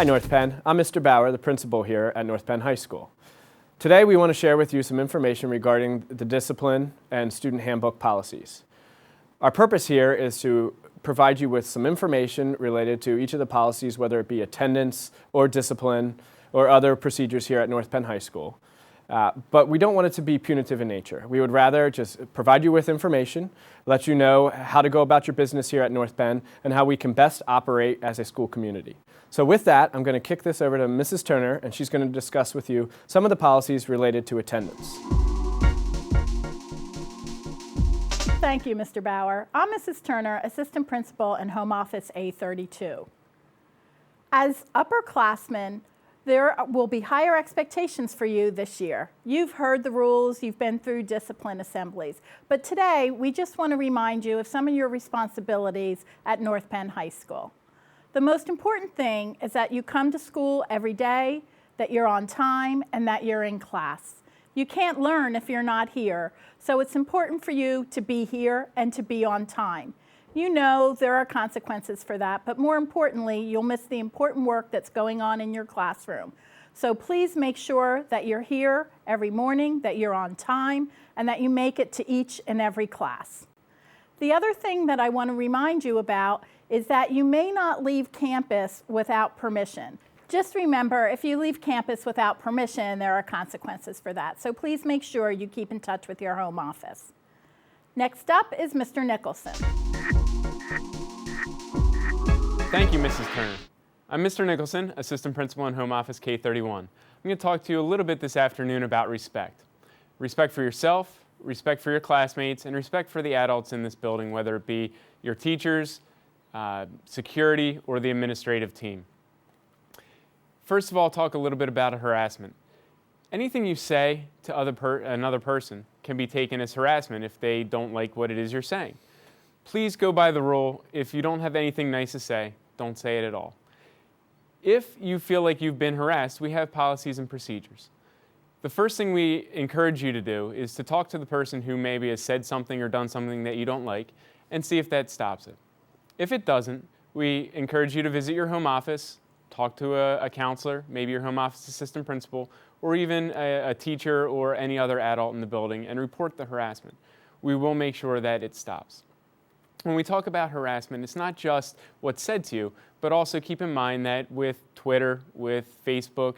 Hi North Penn, I'm Mr. Bauer, the principal here at North Penn High School. Today we want to share with you some information regarding the discipline and student handbook policies. Our purpose here is to provide you with some information related to each of the policies, whether it be attendance or discipline or other procedures here at North Penn High School. But we don't want it to be punitive in nature. We would rather just provide you with information, let you know how to go about your business here at North Penn and how we can best operate as a school community. So with that, I'm going to kick this over to Mrs. Turner, and she's going to discuss with you some of the policies related to attendance. Thank you, Mr. Bauer. I'm Mrs. Turner, Assistant Principal in Home Office A32. As upperclassmen, there will be higher expectations for you this year. You've heard the rules, you've been through discipline assemblies, but today we just want to remind you of some of your responsibilities at North Penn High School. The most important thing is that you come to school every day, that you're on time, and that you're in class. You can't learn if you're not here, so it's important for you to be here and to be on time. You know there are consequences for that, but more importantly, you'll miss the important work that's going on in your classroom. So please make sure that you're here every morning, that you're on time, and that you make it to each and every class. The other thing that I want to remind you about is that you may not leave campus without permission. Just remember, if you leave campus without permission, there are consequences for that. So please make sure you keep in touch with your home office. Next up is Mr. Nicholson. Thank you, Mrs. Turner. I'm Mr. Nicholson, Assistant Principal in Home Office K31. I'm going to talk to you a little bit this afternoon about respect. Respect for yourself, respect for your classmates, and respect for the adults in this building, whether it be your teachers, security, or the administrative team. First of all, talk a little bit about harassment. Anything you say to another person can be taken as harassment if they don't like what it is you're saying. Please go by the rule, if you don't have anything nice to say, don't say it at all. If you feel like you've been harassed, we have policies and procedures. The first thing we encourage you to do is to talk to the person who maybe has said something or done something that you don't like and see if that stops it. If it doesn't, we encourage you to visit your home office, talk to a counselor, maybe your home office assistant principal, or even a teacher or any other adult in the building and report the harassment. We will make sure that it stops. When we talk about harassment, it's not just what's said to you, but also keep in mind that with Twitter, with Facebook,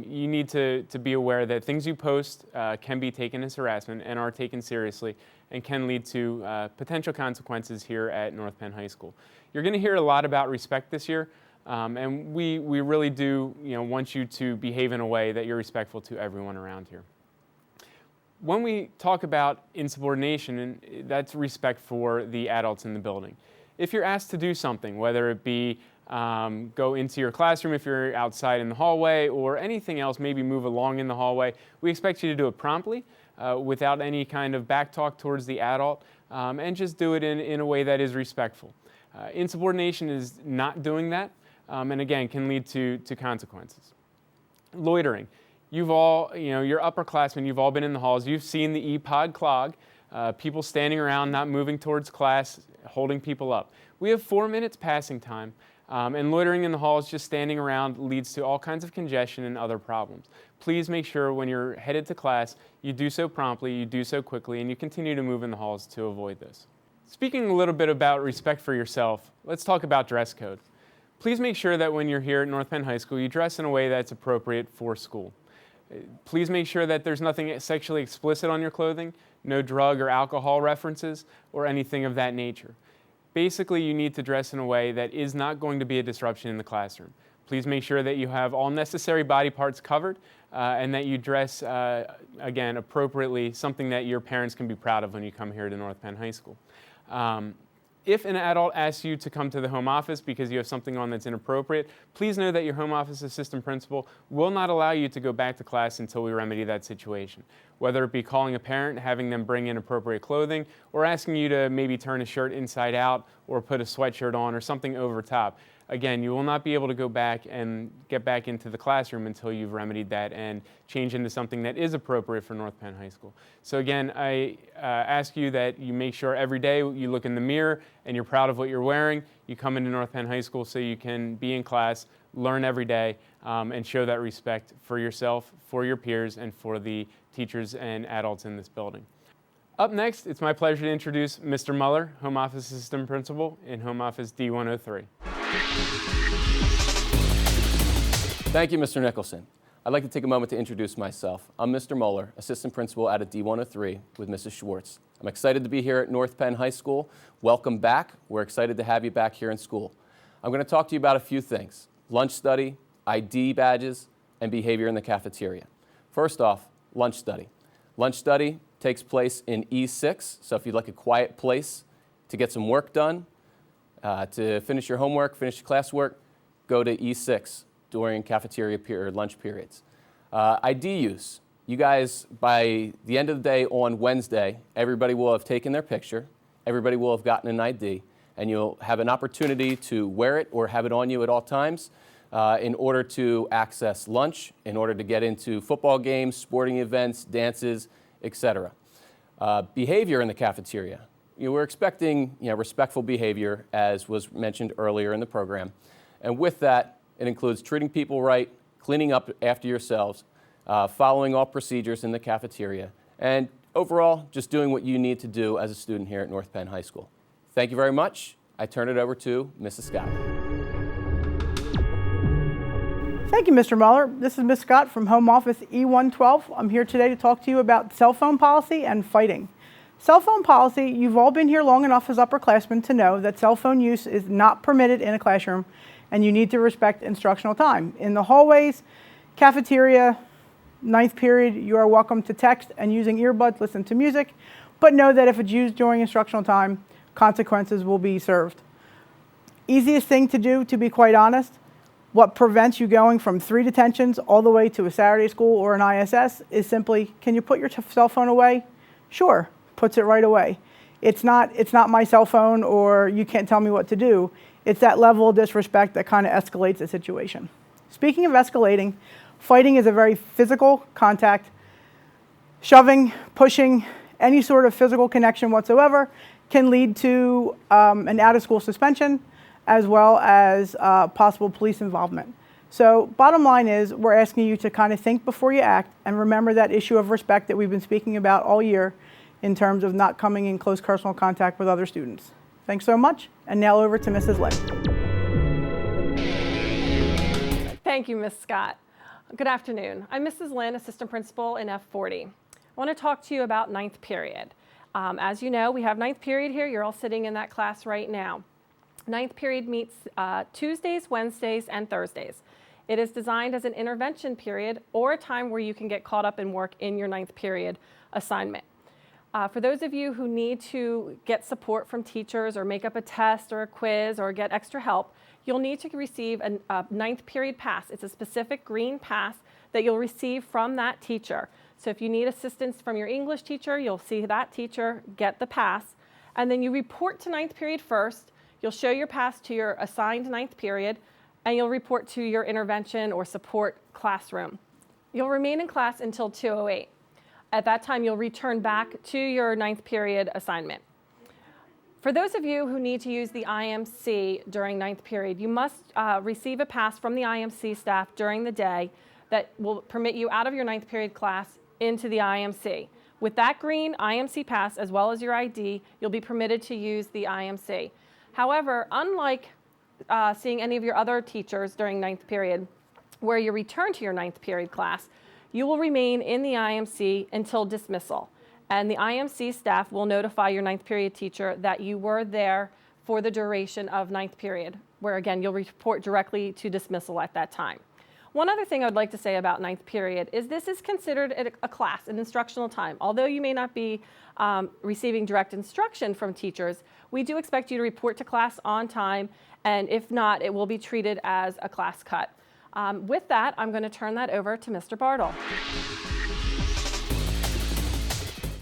you need to be aware that things you post can be taken as harassment and are taken seriously and can lead to potential consequences here at North Penn High School. You're going to hear a lot about respect this year, and we really do want you to behave in a way that you're respectful to everyone around here. When we talk about insubordination, that's respect for the adults in the building. If you're asked to do something, whether it be go into your classroom if you're outside in the hallway or anything else, maybe move along in the hallway, we expect you to do it promptly without any kind of back talk towards the adult and just do it in a way that is respectful. Insubordination is not doing that and again can lead to consequences. Loitering. You've all, you're upperclassmen, you've all been in the halls, you've seen the E-Pod clog, people standing around not moving towards class, holding people up. We have 4 minutes passing time. And loitering in the halls, just standing around, leads to all kinds of congestion and other problems. Please make sure when you're headed to class, you do so promptly, you do so quickly, and you continue to move in the halls to avoid this. Speaking a little bit about respect for yourself, let's talk about dress code. Please make sure that when you're here at North Penn High School, you dress in a way that's appropriate for school. Please make sure that there's nothing sexually explicit on your clothing, no drug or alcohol references, or anything of that nature. Basically, you need to dress in a way that is not going to be a disruption in the classroom. Please make sure that you have all necessary body parts covered and that you dress, again, appropriately, something that your parents can be proud of when you come here to North Penn High School. If an adult asks you to come to the home office because you have something on that's inappropriate, please know that your home office assistant principal will not allow you to go back to class until we remedy that situation. whether it be calling a parent, having them bring in appropriate clothing, or asking you to maybe turn a shirt inside out or put a sweatshirt on or something over top. Again, you will not be able to go back and get back into the classroom until you've remedied that and change into something that is appropriate for North Penn High School. So again, I ask you that you make sure every day you look in the mirror and you're proud of what you're wearing. You come into North Penn High School so you can be in class, learn every day, and show that respect for yourself, for your peers, and for the teachers and adults in this building. Up next, it's my pleasure to introduce Mr. Muller, Home Office Assistant Principal in Home Office D103. Thank you, Mr. Nicholson. I'd like to take a moment to introduce myself. I'm Mr. Muller, Assistant Principal out of D103 with Mrs. Schwartz. I'm excited to be here at North Penn High School. Welcome back. We're excited to have you back here in school. I'm going to talk to you about a few things: lunch study, ID badges, and behavior in the cafeteria. First off, lunch study. Lunch study takes place in E6, so if you'd like a quiet place to get some work done, to finish your homework, finish your classwork, go to E6 during cafeteria period, lunch periods. ID use. You guys, by the end of the day on Wednesday, everybody will have taken their picture, everybody will have gotten an ID, and you'll have an opportunity to wear it or have it on you at all times in order to access lunch, in order to get into football games, sporting events, dances, etc. Behavior in the cafeteria. We're expecting respectful behavior, as was mentioned earlier in the program. And with that, it includes treating people right, cleaning up after yourselves, following all procedures in the cafeteria, and overall, just doing what you need to do as a student here at North Penn High School. Thank you very much. I turn it over to Mrs. Scott. Thank you, Mr. Muller. This is Ms. Scott from Home Office E112. I'm here today to talk to you about cell phone policy and fighting. Cell phone policy, you've all been here long enough as upperclassmen to know that cell phone use is not permitted in a classroom, and you need to respect instructional time. In the hallways, cafeteria, ninth period, you are welcome to text and using earbuds, listen to music, but know that if it's used during instructional time, consequences will be served. Easiest thing to do, to be quite honest, what prevents you going from 3 detentions all the way to a Saturday school or an ISS is simply, can you put your cell phone away? Sure, puts it right away. It's not my cell phone or you can't tell me what to do. It's that level of disrespect that kind of escalates the situation. Speaking of escalating, fighting is a very physical contact. Shoving, pushing, any sort of physical connection whatsoever can lead to an out-of-school suspension, as well as possible police involvement. So bottom line is, we're asking you to kind of think before you act and remember that issue of respect that we've been speaking about all year in terms of not coming in close personal contact with other students. Thanks so much, and now over to Mrs. Lynn. Thank you, Ms. Scott. Good afternoon. I'm Mrs. Lynn, Assistant Principal in F40. I want to talk to you about ninth period. As you know, we have ninth period here. You're all sitting in that class right now. Ninth period meets Tuesdays, Wednesdays, and Thursdays. It is designed as an intervention period or a time where you can get caught up in work in your ninth period assignment. For those of you who need to get support from teachers or make up a test or a quiz or get extra help, you'll need to receive a ninth period pass. It's a specific green pass that you'll receive from that teacher. So if you need assistance from your English teacher, you'll see that teacher, get the pass, and then you report to ninth period first. You'll show your pass to your assigned ninth period, and you'll report to your intervention or support classroom. You'll remain in class until 2:08. At that time, you'll return back to your ninth period assignment. For those of you who need to use the IMC during ninth period, you must receive a pass from the IMC staff during the day that will permit you out of your ninth period class into the IMC. With that green IMC pass, as well as your ID, you'll be permitted to use the IMC. However, unlike seeing any of your other teachers during ninth period, where you return to your ninth period class, you will remain in the IMC until dismissal. And the IMC staff will notify your ninth period teacher that you were there for the duration of ninth period, where again, you'll report directly to dismissal at that time. One other thing I would like to say about ninth period is this is considered a class, an instructional time. Although you may not be receiving direct instruction from teachers, we do expect you to report to class on time, and if not, it will be treated as a class cut. With that, I'm going to turn that over to Mr. Bartle.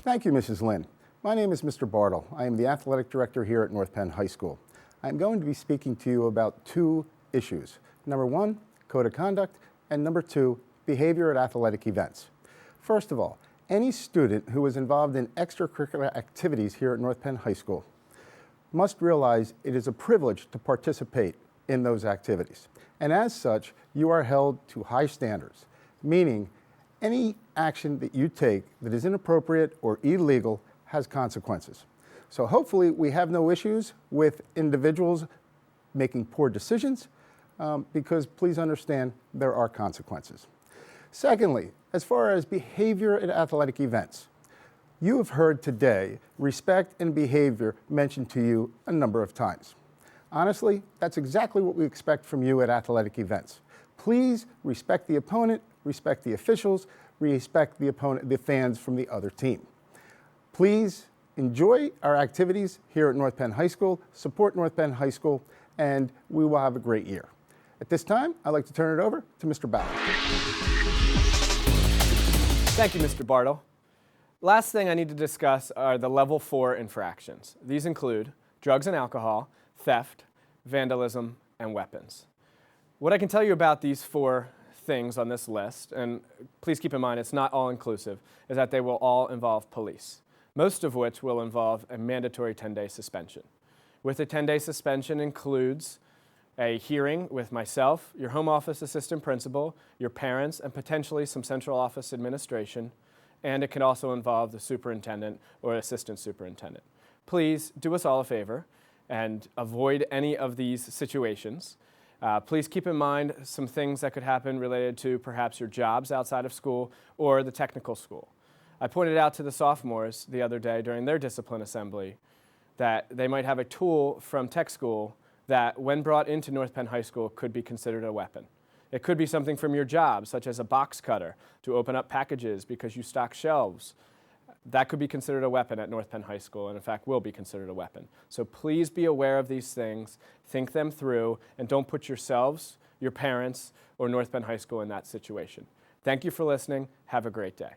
Thank you, Mrs. Lynn. My name is Mr. Bartle. I am the athletic director here at North Penn High School. I'm going to be speaking to you about two issues. Number one, code of conduct, and number two, behavior at athletic events. First of all, any student who is involved in extracurricular activities here at North Penn High School must realize it is a privilege to participate in those activities. And as such, you are held to high standards, meaning any action that you take that is inappropriate or illegal has consequences. So hopefully we have no issues with individuals making poor decisions, because please understand there are consequences. Secondly, as far as behavior at athletic events, you have heard today respect and behavior mentioned to you a number of times. Honestly, that's exactly what we expect from you at athletic events. Please respect the opponent, respect the officials, respect the fans from the other team. Please enjoy our activities here at North Penn High School, support North Penn High School, and we will have a great year. At this time, I'd like to turn it over to Mr. Bauer. Thank you, Mr. Bartle. Last thing I need to discuss are the level 4 infractions. These include drugs and alcohol, theft, vandalism, and weapons. What I can tell you about these 4 things on this list, and please keep in mind it's not all inclusive, is that they will all involve police, most of which will involve a mandatory 10-day suspension. With a 10-day suspension includes a hearing with myself, your home office assistant principal, your parents, and potentially some central office administration, and it can also involve the superintendent or assistant superintendent. Please do us all a favor and avoid any of these situations. Please keep in mind some things that could happen related to perhaps your jobs outside of school or the technical school. I pointed out to the sophomores the other day during their discipline assembly that they might have a tool from tech school that, when brought into North Penn High School, could be considered a weapon. It could be something from your job, such as a box cutter to open up packages because you stock shelves. That could be considered a weapon at North Penn High School, and in fact will be considered a weapon. So please be aware of these things, think them through, and don't put yourselves, your parents, or North Penn High School in that situation. Thank you for listening. Have a great day.